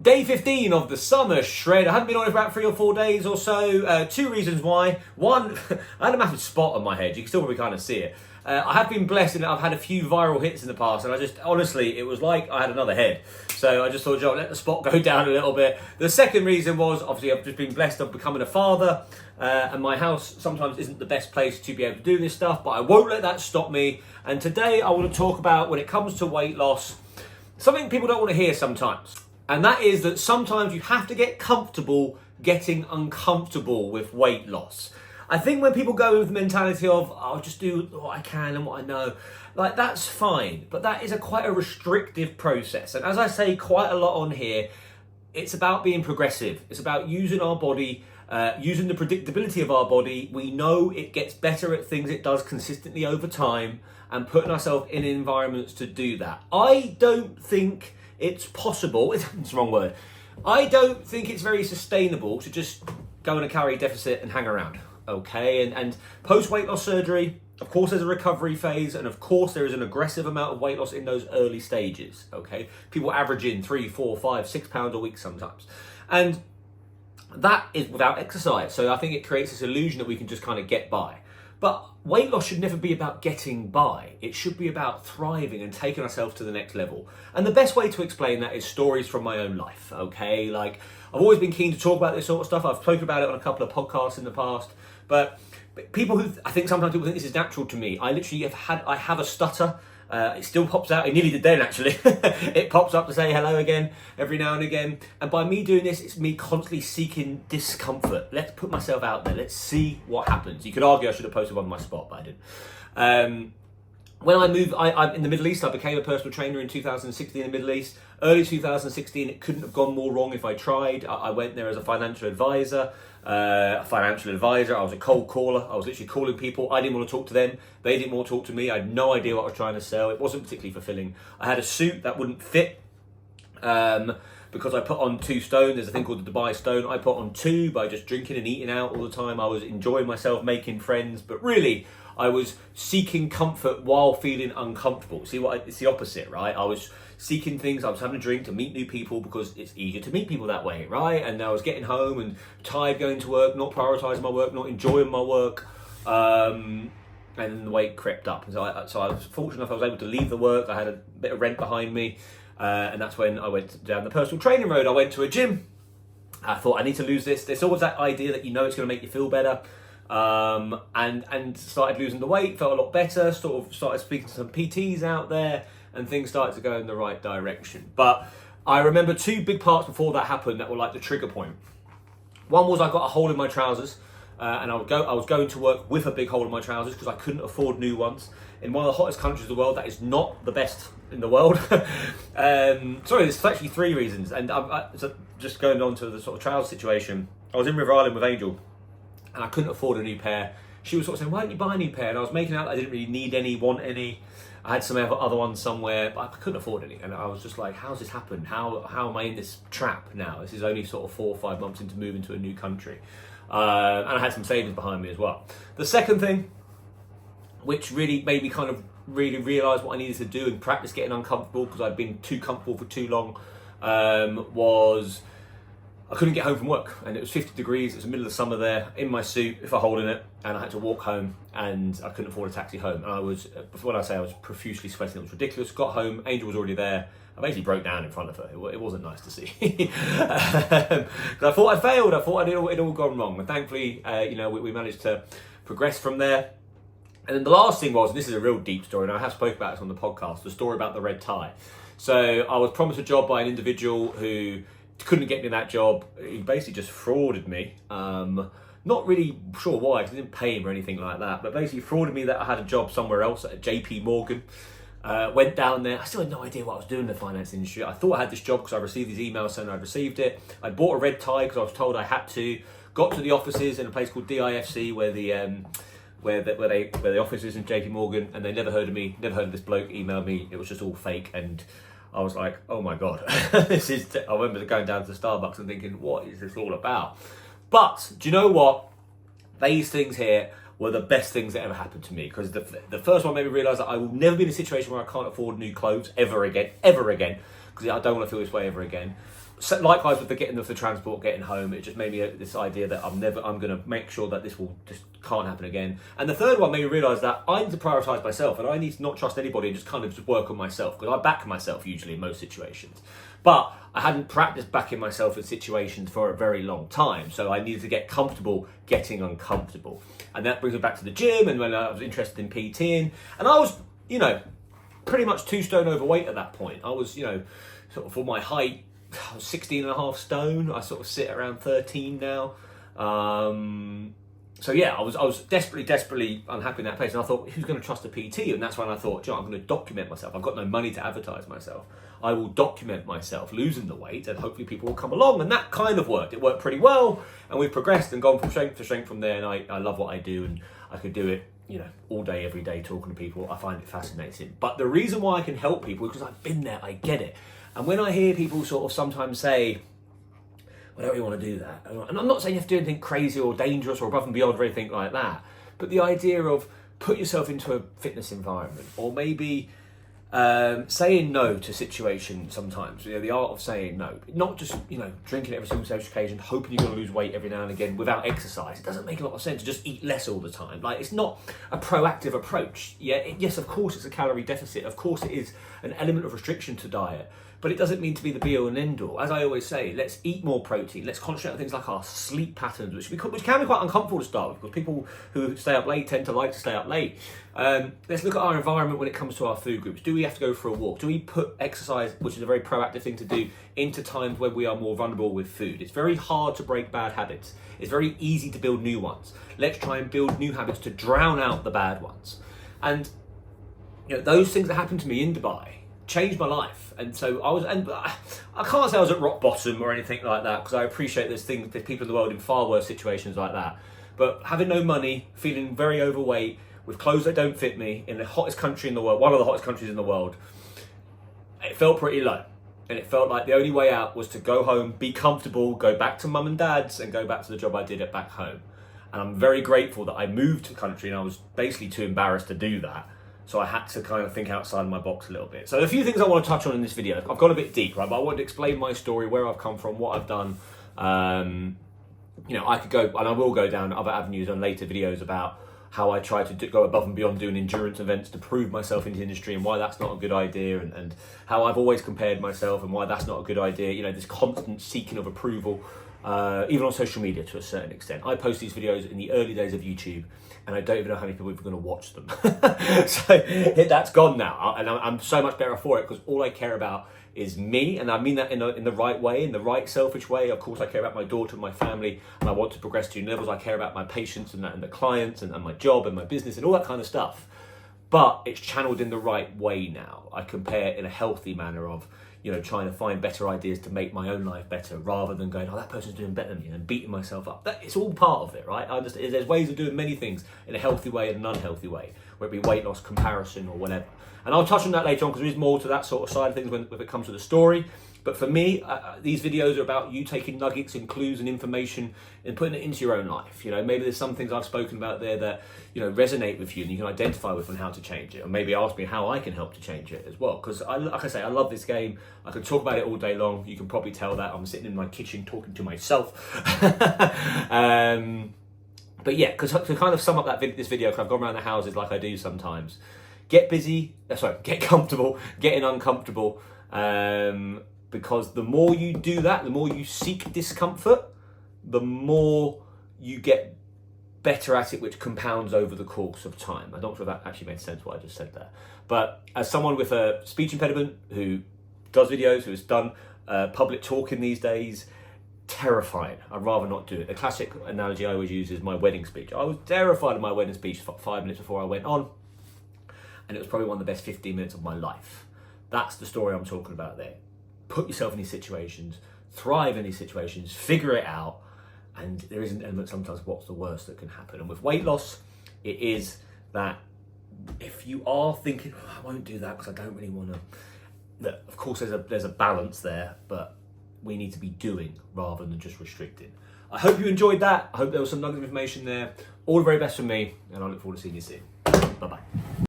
Day 15 of the summer shred. I haven't been on it for about 3 or 4 days or so. Two reasons why. One, I had a massive spot on my head. You can still probably kind of see it. I have been blessed in that I've had a few viral hits in the past, and I just, honestly, it was like I had another head. So I just thought, Joe, let the spot go down a little bit. The second reason was, obviously, I've just been blessed of becoming a father, and my house sometimes isn't the best place to be able to do this stuff, but I won't let that stop me. And today I want to talk about, when it comes to weight loss, something people don't want to hear sometimes. And that is that sometimes you have to get comfortable getting uncomfortable with weight loss. I think when people go with the mentality of, I'll just do what I can and what I know, like that's fine. But that is quite a restrictive process. And as I say quite a lot on here, it's about being progressive. It's about using our body, using the predictability of our body. We know it gets better at things it does consistently over time, and putting ourselves in environments to do that. I don't think it's possible, it's the wrong word. I don't think it's very sustainable to just go in a calorie deficit and hang around, okay? And post-weight loss surgery, of course there's a recovery phase, and of course there is an aggressive amount of weight loss in those early stages, okay? People average in 3, 4, 5, 6 pounds a week sometimes. And that is without exercise. So I think it creates this illusion that we can just kind of get by. But weight loss should never be about getting by. It should be about thriving and taking ourselves to the next level. And the best way to explain that is stories from my own life, okay? Like, I've always been keen to talk about this sort of stuff. I've spoken about it on a couple of podcasts in the past. But people who, I think sometimes people think this is natural to me. I literally have a stutter. It still pops out. It nearly did then, actually. It pops up to say hello again every now and again. And by me doing this, it's me constantly seeking discomfort. Let's put myself out there. Let's see what happens. You could argue I should have posted one on my spot, but I didn't. When I moved, I'm in the Middle East. I became a personal trainer in 2016 in the Middle East. Early 2016, it couldn't have gone more wrong if I tried. I went there as a financial advisor. I was a cold caller. I was literally calling people. I didn't want to talk to them. They didn't want to talk to me. I had no idea what I was trying to sell. It wasn't particularly fulfilling. I had a suit that wouldn't fit because I put on 2 stone. There's a thing called the Dubai stone. I put on 2 by just drinking and eating out all the time. I was enjoying myself, making friends, but really I was seeking comfort while feeling uncomfortable. See what? It's the opposite, right? I was seeking things. I was having a drink to meet new people because it's easier to meet people that way, right? And I was getting home and tired going to work, not prioritising my work, not enjoying my work, and the weight crept up. And so I was fortunate enough I was able to leave the work. I had a bit of rent behind me, and that's when I went down the personal training road. I went to a gym. I thought I need to lose this. There's always that idea that you know it's going to make you feel better. And started losing the weight, felt a lot better, sort of started speaking to some PTs out there, and things started to go in the right direction. But I remember 2 big parts before that happened that were like the trigger point. One was I got a hole in my trousers, and I was going to work with a big hole in my trousers because I couldn't afford new ones. In one of the hottest countries of the world, that is not the best in the world. Sorry, there's actually 3 reasons. And so just going on to the sort of trouser situation, I was in River Island with Angel, and I couldn't afford a new pair. She was sort of saying, why don't you buy a new pair? And I was making out that I didn't really need any, want any. I had some other ones somewhere, but I couldn't afford any. And I was just like, how's this happened? How am I in this trap now? This is only sort of 4 or 5 months into moving to a new country. And I had some savings behind me as well. The second thing, which really made me kind of really realise what I needed to do and practice getting uncomfortable because I'd been too comfortable for too long, was I couldn't get home from work, and it was 50 degrees. It was the middle of the summer there, in my suit, with a hole in it, and I had to walk home, and I couldn't afford a taxi home. And I was, when I say I was profusely sweating, it was ridiculous. Got home, Angel was already there. I basically broke down in front of her. It wasn't nice to see. Because I thought I failed. I thought it all gone wrong. And thankfully, we managed to progress from there. And then the last thing was, and this is a real deep story, and I have spoken about this on the podcast, the story about the red tie. So I was promised a job by an individual who couldn't get me that job. He basically just frauded me. Not really sure why, because I didn't pay him or anything like that, but basically frauded me that I had a job somewhere else at JP Morgan. Went down there. I still had no idea what I was doing in the finance industry. I thought I had this job because I received these emails saying I'd received it. I bought a red tie because I was told I had to. Got to the offices in a place called DIFC where the office is in JP Morgan, and they never heard of me, never heard of this bloke, emailed me. It was just all fake, and I was like, oh my God, I remember going down to the Starbucks and thinking, what is this all about? But do you know what? These things here were the best things that ever happened to me, because the first one made me realise that I will never be in a situation where I can't afford new clothes ever again, because I don't want to feel this way ever again. So likewise with the getting of the transport, getting home, it just made me this idea that I'm going to make sure that this will just can't happen again. And the third one made me realise that I need to prioritise myself, and I need to not trust anybody and just kind of just work on myself, because I back myself usually in most situations. But I hadn't practiced backing myself in situations for a very long time, so I needed to get comfortable getting uncomfortable. And that brings me back to the gym, and when I was interested in PTing, and I was, pretty much 2 stone overweight at that point. I was, sort of for my height, I was 16 and a half stone. I sort of sit around 13 now. So yeah, I was desperately unhappy in that place. And I thought, who's going to trust a PT? And that's when I thought, I'm going to document myself. I've got no money to advertise myself. I will document myself losing the weight, and hopefully people will come along. And that kind of worked. It worked pretty well. And we've progressed and gone from strength to strength from there. And I love what I do, and I could do it, all day, every day, talking to people. I find it fascinating. But the reason why I can help people is because I've been there, I get it. And when I hear people sort of sometimes say, I don't really want to do that. And I'm not saying you have to do anything crazy or dangerous or above and beyond or anything like that. But the idea of put yourself into a fitness environment, or maybe saying no to situations sometimes, the art of saying no. Not just, drinking every single social occasion, hoping you're going to lose weight every now and again without exercise. It doesn't make a lot of sense to just eat less all the time. Like, it's not a proactive approach. Yes, of course it's a calorie deficit. Of course it is an element of restriction to diet. But it doesn't mean to be the be-all and end-all. As I always say, let's eat more protein. Let's concentrate on things like our sleep patterns, which can be quite uncomfortable to start with, because people who stay up late tend to like to stay up late. Let's look at our environment when it comes to our food groups. Do we have to go for a walk? Do we put exercise, which is a very proactive thing to do, into times when we are more vulnerable with food? It's very hard to break bad habits. It's very easy to build new ones. Let's try and build new habits to drown out the bad ones. And those things that happened to me in Dubai changed my life. And so I can't say I was at rock bottom or anything like that, because I appreciate there's people in the world in far worse situations like that. But having no money, feeling very overweight, with clothes that don't fit me, in the hottest country in the world, one of the hottest countries in the world, it felt pretty low. And it felt like the only way out was to go home, be comfortable, go back to mum and dad's, and go back to the job I did at back home. And I'm very grateful that I moved to the country, and I was basically too embarrassed to do that. So I had to kind of think outside my box a little bit. So a few things I want to touch on in this video. I've gone a bit deep, right? But I want to explain my story, where I've come from, what I've done. I could go, and I will go down other avenues on later videos about how I try to go above and beyond doing endurance events to prove myself in the industry, and why that's not a good idea, and how I've always compared myself and why that's not a good idea. This constant seeking of approval, even on social media to a certain extent. I post these videos in the early days of YouTube, and I don't even know how many people are going to watch them. So that's gone now, and I'm so much better for it, because all I care about is me, and I mean that in the right way, in the right selfish way. Of course, I care about my daughter and my family, and I want to progress to new levels. I care about my patients and the clients and my job and my business and all that kind of stuff. But it's channeled in the right way now. I compare in a healthy manner of, trying to find better ideas to make my own life better, rather than going, that person's doing better than me, and beating myself up. It's all part of it, right? I understand there's ways of doing many things in a healthy way and an unhealthy way, whether it be weight loss, comparison, or whatever. And I'll touch on that later on, because there is more to that sort of side of things when it comes to the story. But for me, these videos are about you taking nuggets and clues and information and putting it into your own life. Maybe there's some things I've spoken about there that, resonate with you and you can identify with on how to change it. Or maybe ask me how I can help to change it as well. Because, like I say, I love this game. I could talk about it all day long. You can probably tell that I'm sitting in my kitchen talking to myself. But yeah, because to kind of sum up this video, because I've gone around the houses like I do sometimes. Get comfortable, getting uncomfortable. Because the more you do that, the more you seek discomfort, the more you get better at it, which compounds over the course of time. I'm not sure if that actually made sense what I just said there. But as someone with a speech impediment who does videos, who has done public talking these days, terrifying. I'd rather not do it. The classic analogy I always use is my wedding speech. I was terrified of my wedding speech 5 minutes before I went on, and it was probably one of the best 15 minutes of my life. That's the story I'm talking about there. Put yourself in these situations, thrive in these situations, figure it out, and there is an element sometimes what's the worst that can happen. And with weight loss, it is that if you are thinking, I won't do that because I don't really want to, that of course there's a balance there, but we need to be doing rather than just restricting. I hope you enjoyed that. I hope there was some nuggets of information there. All the very best from me, and I look forward to seeing you soon. Bye-bye.